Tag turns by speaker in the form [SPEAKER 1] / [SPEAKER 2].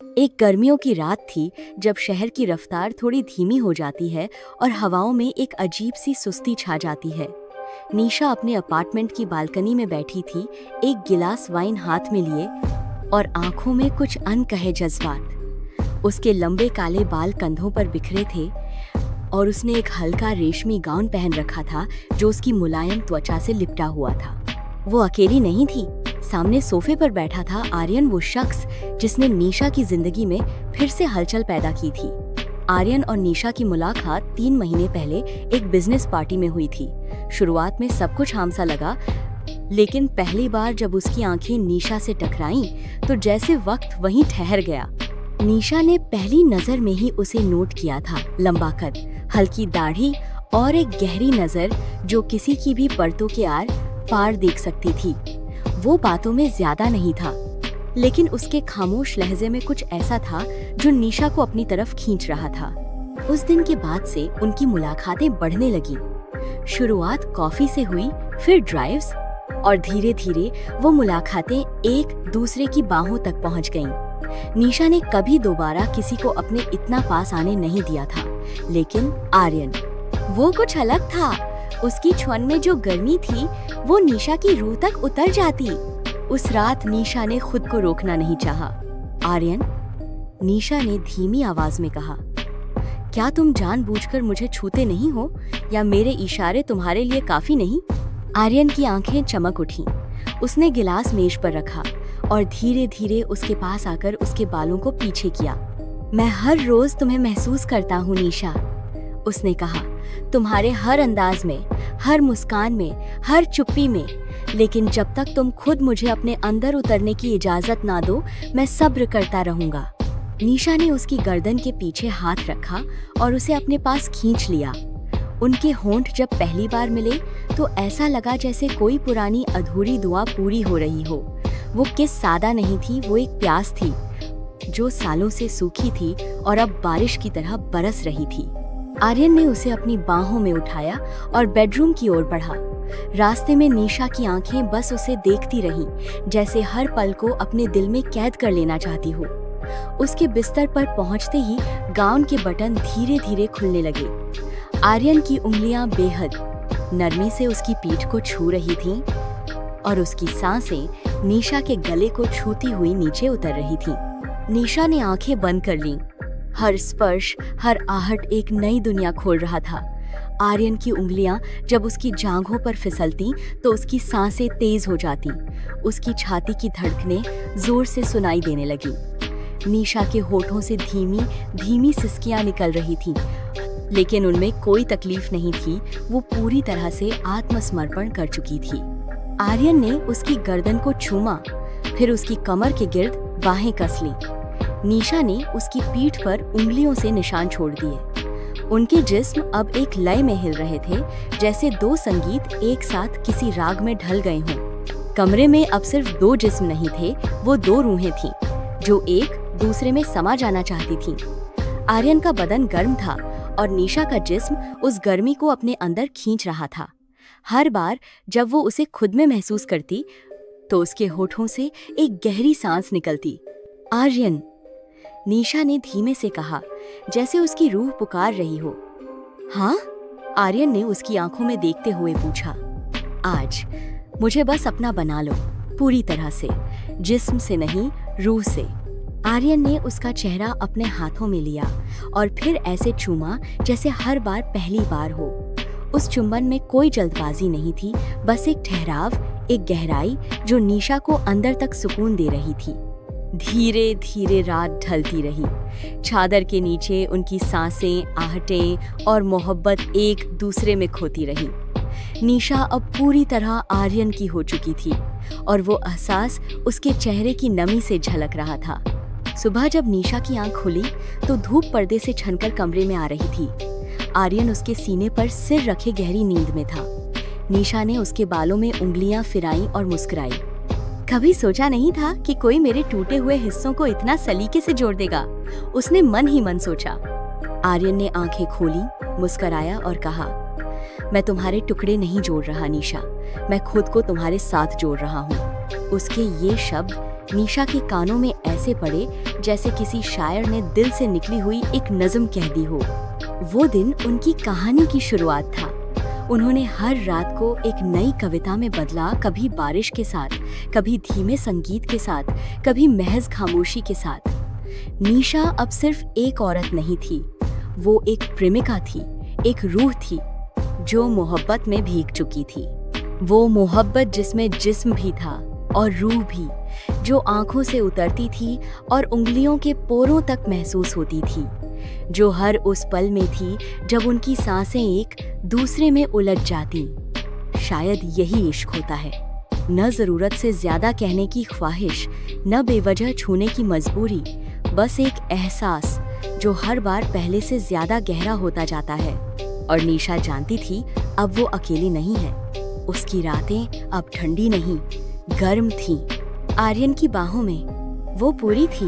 [SPEAKER 1] एक गर्मियों की रात थी जब शहर की रफ्तार थोड़ी धीमी हो जाती है और हवाओं में एक अजीब सी सुस्ती छा जाती है। निशा अपने अपार्टमेंट की बालकनी में बैठी थी, एक गिलास वाइन हाथ में लिए और आंखों में कुछ अनकहे जज्बात। उसके लंबे काले बाल कंधों पर बिखरे थे और उसने एक हल्का रेशमी गाउन पहन रखा था जो उसकी मुलायम त्वचा से लिपटा हुआ था। वो अकेली नहीं थी। सामने सोफे पर बैठा था आर्यन, वो शख्स जिसने निशा की जिंदगी में फिर से हलचल पैदा की थी। आर्यन और निशा की मुलाकात 3 महीने पहले एक बिजनेस पार्टी में हुई थी। शुरुआत में सब कुछ आम सा लगा, लेकिन पहली बार जब उसकी आंखें निशा से टकराईं, तो जैसे वक्त वहीं ठहर गया। निशा ने पहली नजर में ही उसे नोट किया था। लंबा कद, हल्की दाढ़ी और एक गहरी नजर जो किसी की भी परतों के आर पार देख सकती थी। वो बातों में ज्यादा नहीं था, लेकिन उसके खामोश लहजे में कुछ ऐसा था जो निशा को अपनी तरफ खींच रहा था। उस दिन के बाद से उनकी मुलाकातें बढ़ने लगी। शुरुआत कॉफी से हुई, फिर ड्राइव्स, और धीरे धीरे वो मुलाकातें एक दूसरे की बाहों तक पहुंच गईं। निशा ने कभी दोबारा किसी को अपने इतना पास आने नहीं दिया था, लेकिन आर्यन, वो कुछ अलग था। उसकी छुअन में जो गर्मी थी वो निशा की रूह तक उतर जाती। उस रात निशा ने खुद को रोकना नहीं चाहा। आर्यन, निशा ने धीमी आवाज में कहा, क्या तुम जानबूझकर मुझे छूते नहीं हो, या मेरे इशारे तुम्हारे लिए काफी नहीं? आर्यन की आंखें चमक उठीं। उसने गिलास मेज पर रखा और धीरे धीरे उसके पास आकर उसके बालों को पीछे किया। मैं हर रोज तुम्हें महसूस करता हूँ निशा, उसने कहा, तुम्हारे हर अंदाज में, हर मुस्कान में, हर चुप्पी में। लेकिन जब तक तुम खुद मुझे अपने अंदर उतरने की इजाजत ना दो, मैं सब्र करता रहूंगा। निशा ने उसकी गर्दन के पीछे हाथ रखा और उसे अपने पास खींच लिया। उनके होंठ जब पहली बार मिले तो ऐसा लगा जैसे कोई पुरानी अधूरी दुआ पूरी हो रही हो। वो किस सादा नहीं थी, वो एक प्यास थी जो सालों से सूखी थी और अब बारिश की तरह बरस रही थी। आर्यन ने उसे अपनी बाहों में उठाया और बेडरूम की ओर बढ़ा। रास्ते में निशा की आंखें बस उसे देखती रहीं, जैसे हर पल को अपने दिल में कैद कर लेना चाहती हो। उसके बिस्तर पर पहुंचते ही गाउन के बटन धीरे धीरे खुलने लगे। आर्यन की उंगलियां बेहद नरमी से उसकी पीठ को छू रही थीं और उसकी सांसें निशा के गले को छूती हुई नीचे उतर रही थीं। निशा ने आंखें बंद कर लीं। हर स्पर्श, हर आहट एक नई दुनिया खोल रहा था। आर्यन की उंगलियां जब उसकी जांघों पर फिसलती तो उसकी सांसें तेज हो जाती। उसकी छाती की धड़कनें जोर से सुनाई देने लगी। निशा के होठों से धीमी धीमी सिसकियां निकल रही थीं, लेकिन उनमें कोई तकलीफ नहीं थी। वो पूरी तरह से आत्मसमर्पण कर चुकी थी। आर्यन ने उसकी गर्दन को छूमा, फिर उसकी कमर के गिर्द बाहें कस ली। निशा ने उसकी पीठ पर उंगलियों से निशान छोड़ दिए। उनके जिस्म अब एक लय में हिल रहे थे, जैसे 2 संगीत एक साथ किसी राग में ढल गए हों। कमरे में अब सिर्फ 2 जिस्म नहीं थे, वो 2 रूहें थीं, जो एक दूसरे में समा जाना चाहती थीं। आर्यन का बदन गर्म था और निशा का जिस्म उस गर्मी को अपने अंदर खींच रहा था। हर बार जब वो उसे खुद में महसूस करती, तो उसके होठों से एक गहरी सांस निकलती। आर्यन, निशा ने धीमे से कहा, जैसे उसकी रूह पुकार रही हो। हाँ? आर्यन ने उसकी आंखों में देखते हुए पूछा। आज मुझे बस अपना बना लो, पूरी तरह से, जिस्म से नहीं, रूह से। आर्यन ने उसका चेहरा अपने हाथों में लिया और फिर ऐसे चूमा जैसे हर बार पहली बार हो। उस चुंबन में कोई जल्दबाजी नहीं थी, बस एक ठहराव, एक गहराई जो निशा को अंदर तक सुकून दे रही थी। धीरे धीरे रात ढलती रही। चादर के नीचे उनकी सांसें, आहटें और मोहब्बत एक दूसरे में खोती रही। निशा अब पूरी तरह आर्यन की हो चुकी थी और वो एहसास उसके चेहरे की नमी से झलक रहा था। सुबह जब निशा की आंख खुली तो धूप पर्दे से छनकर कमरे में आ रही थी। आर्यन उसके सीने पर सिर रखे गहरी नींद में था। निशा ने उसके बालों में उंगलियां फिराई और मुस्कुराई। कभी सोचा नहीं था कि कोई मेरे टूटे हुए हिस्सों को इतना सलीके से जोड़ देगा, उसने मन ही मन सोचा। आर्यन ने आंखें खोली, मुस्कुराया और कहा, मैं तुम्हारे टुकड़े नहीं जोड़ रहा निशा, मैं खुद को तुम्हारे साथ जोड़ रहा हूँ। उसके ये शब्द निशा के कानों में ऐसे पड़े जैसे किसी शायर ने दिल से निकली हुई एक नज़्म कह दी हो। वो दिन उनकी कहानी की शुरुआत था। उन्होंने हर रात को एक नई कविता में बदला, कभी बारिश के साथ, कभी धीमे संगीत के साथ, कभी महज खामोशी के साथ। निशा अब सिर्फ एक औरत नहीं थी, वो एक प्रेमिका थी, एक रूह थी जो मोहब्बत में भीग चुकी थी। वो मोहब्बत जिसमें जिस्म भी था और रूह भी, जो आंखों से उतरती थी और उंगलियों के पोरों तक महसूस होती थी, जो हर उस पल में थी जब उनकी सांसें एक दूसरे में उलझ जाती। शायद यही इश्क होता है, न ज़रूरत से ज़्यादा कहने की ख्वाहिश, न बेवजह छूने की मजबूरी, बस एक एहसास जो हर बार पहले से ज़्यादा गहरा होता जाता है। और निशा जानती थी अब वो अकेली नहीं है। उसकी रातें अब ठंडी नहीं, गर्म थीं। आर्यन की बाहों में वो पूरी थी।